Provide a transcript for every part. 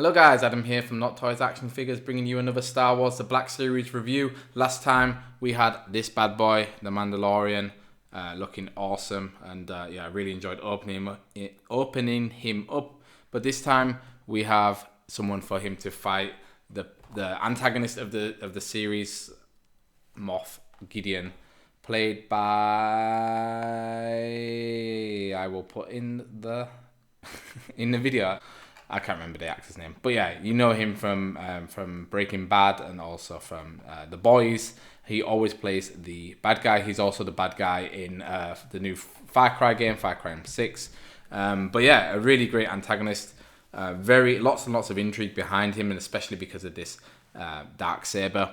Hello guys, Adam here from Not Toys Action Figures, bringing you another Star Wars The Black Series review. Last time we had this bad boy, the Mandalorian, looking awesome, and yeah, I really enjoyed opening him up. But this time we have someone for him to fight, the antagonist of the series, Moff Gideon, played by, I will put in the in the video. I can't remember the actor's name, but yeah, you know him from Breaking Bad and also from The Boys. He always plays the bad guy. He's also the bad guy in the new Far Cry game, Far Cry 6. But yeah, a really great antagonist. Lots and lots of intrigue behind him, and especially because of this Dark Sabre.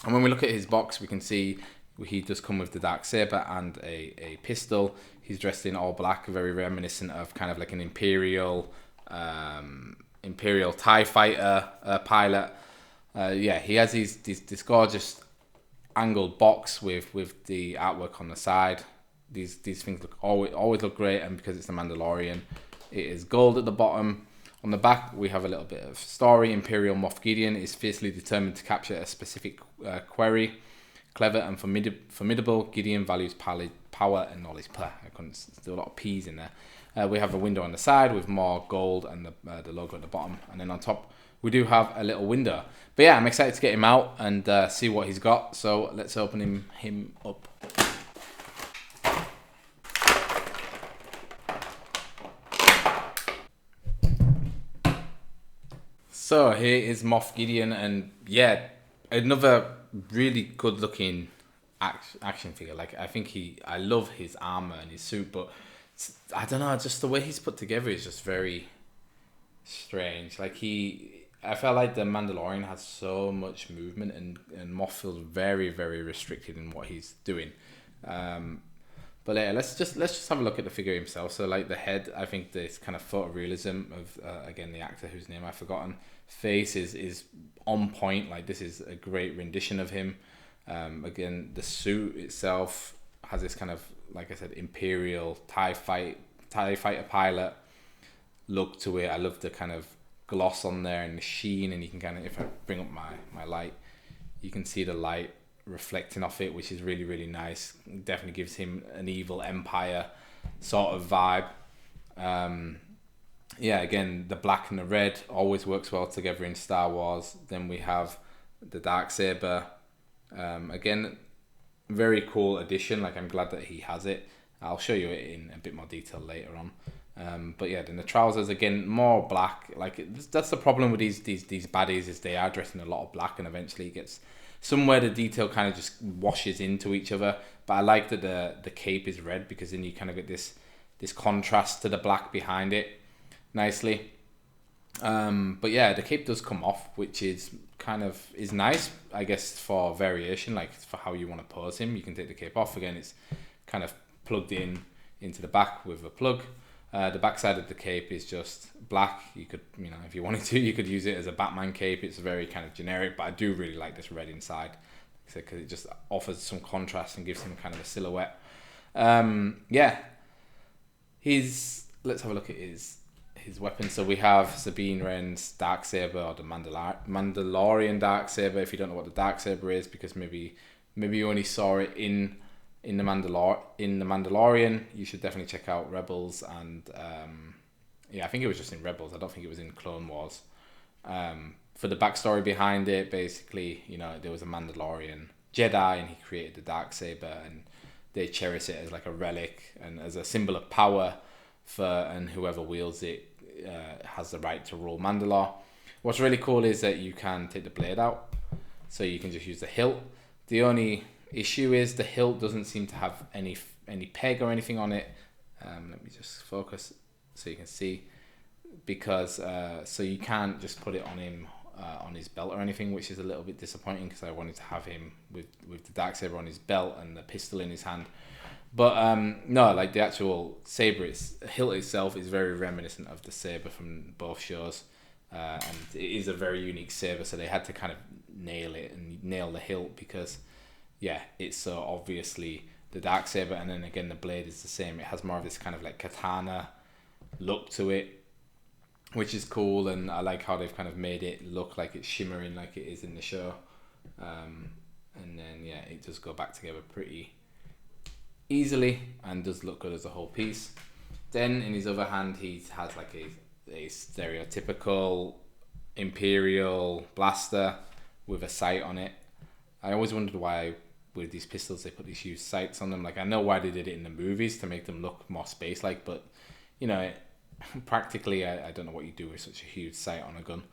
And when we look at his box, we can see he does come with the Dark Sabre and a pistol. He's dressed in all black, very reminiscent of kind of like an Imperial TIE fighter pilot. Yeah, he has this gorgeous angled box with the artwork on the side. These things always look great, and because it's the Mandalorian, it is gold at the bottom. On the back, we have a little bit of story. Imperial Moff Gideon is fiercely determined to capture a specific quarry. Clever and formidable, Gideon values power and knowledge. I couldn't do a lot of P's in there. We have a window on the side with more gold and the logo at the bottom. And then on top, we do have a little window. But yeah, I'm excited to get him out and see what he's got. So let's open him up. So here is Moff Gideon, and yeah, another really good looking action figure. Like, I love his armor and his suit, but I don't know, just the way he's put together is just very strange. Like, I felt like the Mandalorian has so much movement, and Moff feels very, very restricted in what he's doing. But yeah, let's just have a look at the figure himself. So like the head, I think this kind of photorealism of again, the actor whose name I've forgotten, face is on point. Like, this is a great rendition of him. Again, the suit itself has this kind of, like I said, Imperial TIE fighter pilot look to it. I love the kind of gloss on there and the sheen, and you can kind of, if I bring up my light, you can see the light reflecting off it, which is really, really nice. Definitely gives him an evil empire sort of vibe. Yeah, again, the black and the red always works well together in Star Wars. Then we have the Dark Sabre. Again, very cool addition. Like, I'm glad that he has it. I'll show you it in a bit more detail later on. But yeah, then the trousers, again, more black. Like, that's the problem with these baddies, is they are dressed in a lot of black, and eventually it gets somewhere the detail kind of just washes into each other. But I like that the cape is red, because then you kind of get this contrast to the black behind it nicely. But yeah, the cape does come off, which is nice, I guess, for variation, like for how you want to pose him. You can take the cape off. Again, it's kind of plugged into the back with a plug. The back side of the cape is just black. You could, if you wanted to, you could use it as a Batman cape. It's very kind of generic, but I do really like this red inside, because it just offers some contrast and gives him kind of a silhouette. Yeah, let's have a look at his weapons. So we have Sabine Wren's Dark Sabre, or the Mandalorian Dark Sabre, if you don't know what the Dark Sabre is, because maybe you only saw it in the Mandalorian. You should definitely check out Rebels, and yeah, I think it was just in Rebels. I don't think it was in Clone Wars. For the backstory behind it, basically, there was a Mandalorian Jedi, and he created the Dark Sabre, and they cherish it as like a relic and as a symbol of power and whoever wields it has the right to rule Mandalore. What's really cool is that you can take the blade out, so you can just use the hilt. The only issue is the hilt doesn't seem to have any peg or anything on it. Let me just focus so you can see, because so you can't just put it on him on his belt or anything, which is a little bit disappointing, because I wanted to have him with the Dark Sabre on his belt and the pistol in his hand. But no, like the actual saber, hilt itself is very reminiscent of the saber from both shows, and it is a very unique saber. So they had to kind of nail it and nail the hilt, because yeah, it's so obviously the Dark Saber. And then again, the blade is the same. It has more of this kind of like katana look to it. which is cool, and I like how they've kind of made it look like it's shimmering like it is in the show. And then yeah, it does go back together pretty easily and does look good as a whole piece. Then in his other hand, he has like a stereotypical Imperial blaster with a sight on it. I always wondered why with these pistols they put these huge sights on them. Like, I know why they did it in the movies to make them look more space-like, but you know, practically I don't know what you do with such a huge sight on a gun.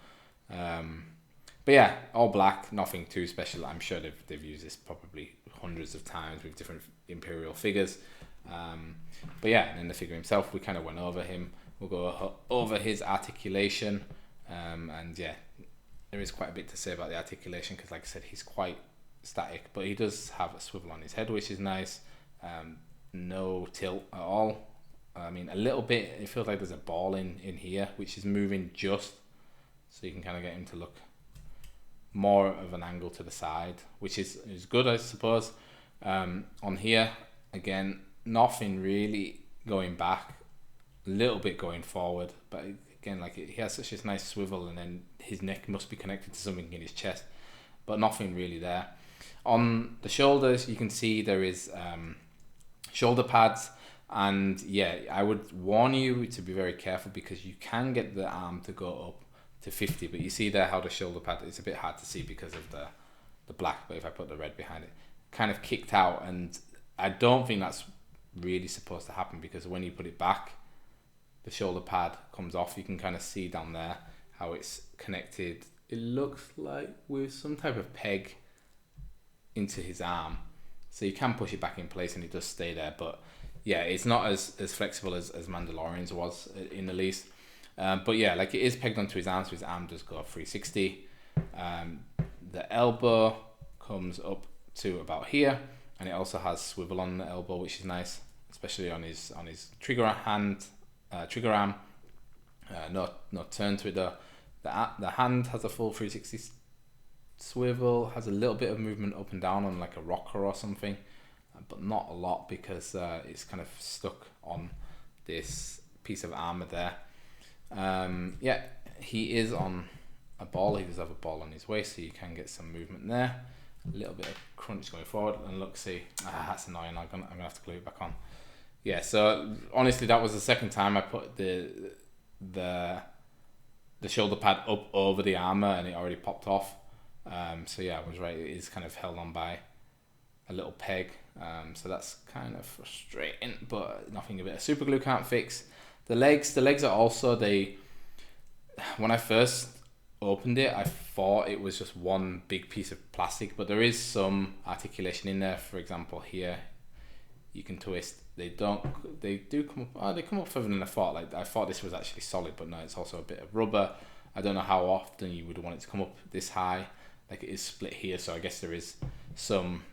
But yeah, all black, nothing too special. I'm sure they've used this probably hundreds of times with different Imperial figures. But yeah, and then the figure himself, we kind of went over him. We'll go over his articulation. And yeah, there is quite a bit to say about the articulation because, like I said, he's quite static, but he does have a swivel on his head, which is nice. No tilt at all. I mean, a little bit, it feels like there's a ball in here, which is moving just so you can kind of get him to look more of an angle to the side, which is good, I suppose. On here, again, nothing really going back, a little bit going forward, but again, like, he has such a nice swivel, and then his neck must be connected to something in his chest, but nothing really there. On the shoulders, you can see there is shoulder pads, and yeah, I would warn you to be very careful because you can get the arm to go up to 50, but you see there how the shoulder pad is a bit hard to see because of the black, but if I put the red behind it, kind of kicked out, and I don't think that's really supposed to happen because when you put it back, the shoulder pad comes off. You can kind of see down there how it's connected. It looks like with some type of peg into his arm, so you can push it back in place and it does stay there, but yeah, it's not as flexible as Mandalorian's was in the least. But yeah, like, it is pegged onto his arm, so his arm does go 360. The elbow comes up to about here, and it also has swivel on the elbow, which is nice, especially on his trigger arm. No turn to it though. The hand has a full 360 swivel, has a little bit of movement up and down on like a rocker or something, but not a lot because it's kind of stuck on this piece of armor there. Yeah, he is on a ball. He does have a ball on his waist, so you can get some movement there. A little bit of crunch going forward, and look, see, that's annoying. I'm gonna have to glue it back on. Yeah, so honestly, that was the second time I put the shoulder pad up over the armor, and it already popped off. So yeah, I was right. It is kind of held on by a little peg. So that's kind of frustrating, but nothing a bit of super glue can't fix. The legs are also, when I first opened it, I thought it was just one big piece of plastic, but there is some articulation in there. For example, here you can twist. They do come up. They come up further than I thought. Like, I thought this was actually solid, but no, it's also a bit of rubber. I don't know how often you would want it to come up this high. Like, it is split here, so I guess there is some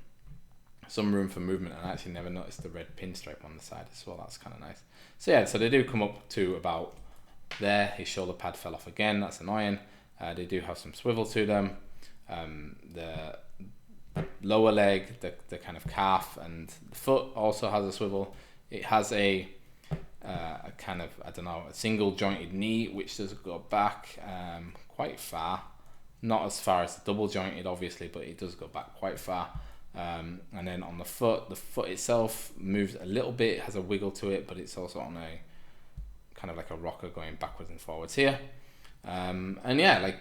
room for movement, and I actually never noticed the red pinstripe on the side as well. That's kind of nice. So yeah, so they do come up to about there. His shoulder pad fell off again. That's annoying. They do have some swivel to them. The lower leg, the kind of calf, and the foot also has a swivel. It has a kind of, I don't know, a single jointed knee, which does go back quite far. Not as far as the double jointed, obviously, but it does go back quite far. And then on the foot itself moves a little bit, has a wiggle to it, but it's also on a kind of like a rocker going backwards and forwards here. And yeah, like,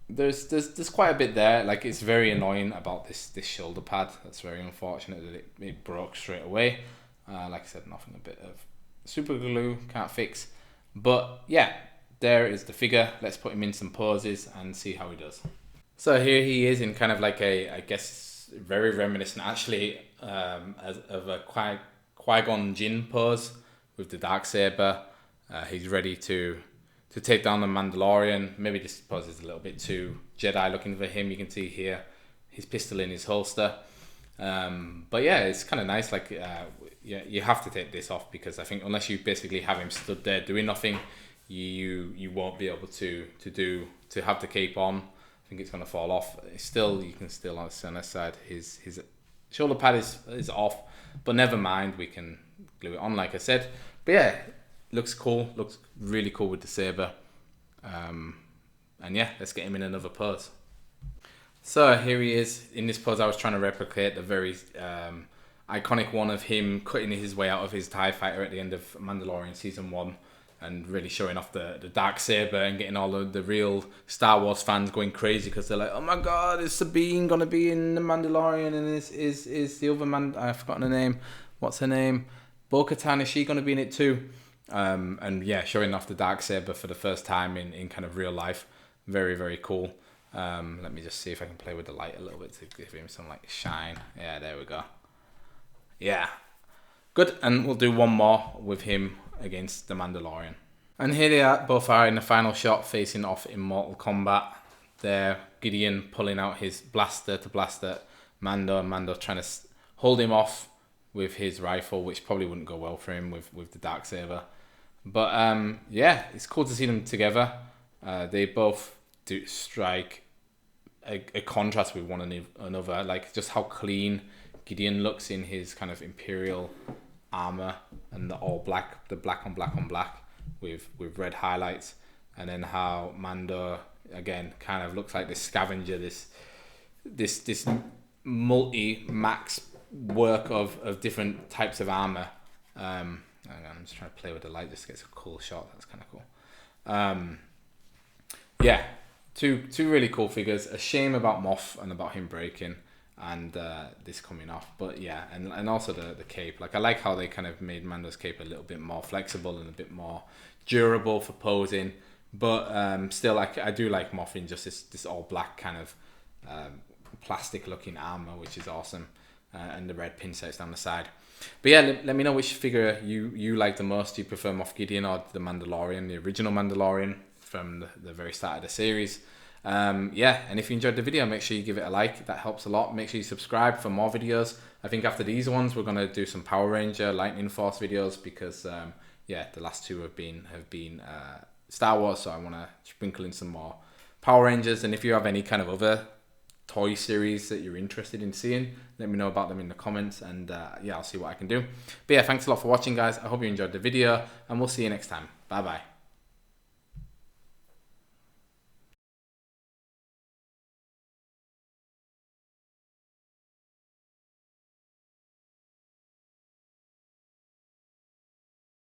there's quite a bit there. Like, it's very annoying about this shoulder pad. That's very unfortunate that it broke straight away. Like I said, nothing a bit of super glue can't fix. But yeah, there is the figure. Let's put him in some poses and see how he does. So here he is in kind of like I guess very reminiscent actually of a Qui-Gon Jinn pose with the Dark Sabre. He's ready to take down the Mandalorian. Maybe this pose is a little bit too Jedi looking for him. You can see here his pistol in his holster. But yeah, it's kind of nice. Like, yeah, you have to take this off because I think unless you basically have him stood there doing nothing, you won't be able to have the cape on. I think it's going to fall off. You can still on the center side, his shoulder pad is off, but never mind, we can glue it on like I said. But yeah, looks cool, looks really cool with the saber. And yeah, let's get him in another pose. So here he is. In this pose I was trying to replicate the very iconic one of him cutting his way out of his TIE fighter at the end of Mandalorian Season 1 and really showing off the Dark Sabre and getting all of the real Star Wars fans going crazy because they're like, oh my god, is Sabine going to be in the Mandalorian, and is the other man, I've forgotten her name, what's her name, Bo-Katan, is she going to be in it too? And yeah, showing off the Dark Sabre for the first time in kind of real life. Very, very cool. Let me just see if I can play with the light a little bit to give him some like shine. Yeah, there we go. Yeah, good. And we'll do one more with him against the Mandalorian. And here they are, both are in the final shot facing off in Mortal Kombat. There, Gideon pulling out his blaster to blast at Mando, and Mando trying to hold him off with his rifle, which probably wouldn't go well for him with the Dark Sabre. But yeah, it's cool to see them together. They both do strike a contrast with one another, like just how clean Gideon looks in his kind of Imperial armor and the all black, the black on black on black with red highlights, and then how Mando again kind of looks like this scavenger, this multi-max work of different types of armor. Hang on, I'm just trying to play with the light just to get a cool shot. That's kind of cool. Yeah, two really cool figures. A shame about Moff and about him breaking and this coming off, but yeah, and also the cape. Like I like how they kind of made Mando's cape a little bit more flexible and a bit more durable for posing, but still, like I do like Moff in just this all black kind of plastic looking armor, which is awesome, and the red pin sets down the side. But yeah, let me know which figure you like the most. Do you prefer Moff Gideon or the Mandalorian, the original Mandalorian from the very start of the series? Yeah, and if you enjoyed the video, make sure you give it a like. That helps a lot. Make sure you subscribe for more videos. I think after these ones, we're going to do some Power Ranger Lightning Force videos because yeah, the last two have been Star Wars, so I want to sprinkle in some more Power Rangers. And if you have any kind of other toy series that you're interested in seeing, let me know about them in the comments, and yeah, I'll see what I can do. But yeah, thanks a lot for watching, guys. I hope you enjoyed the video, and we'll see you next time. Bye bye.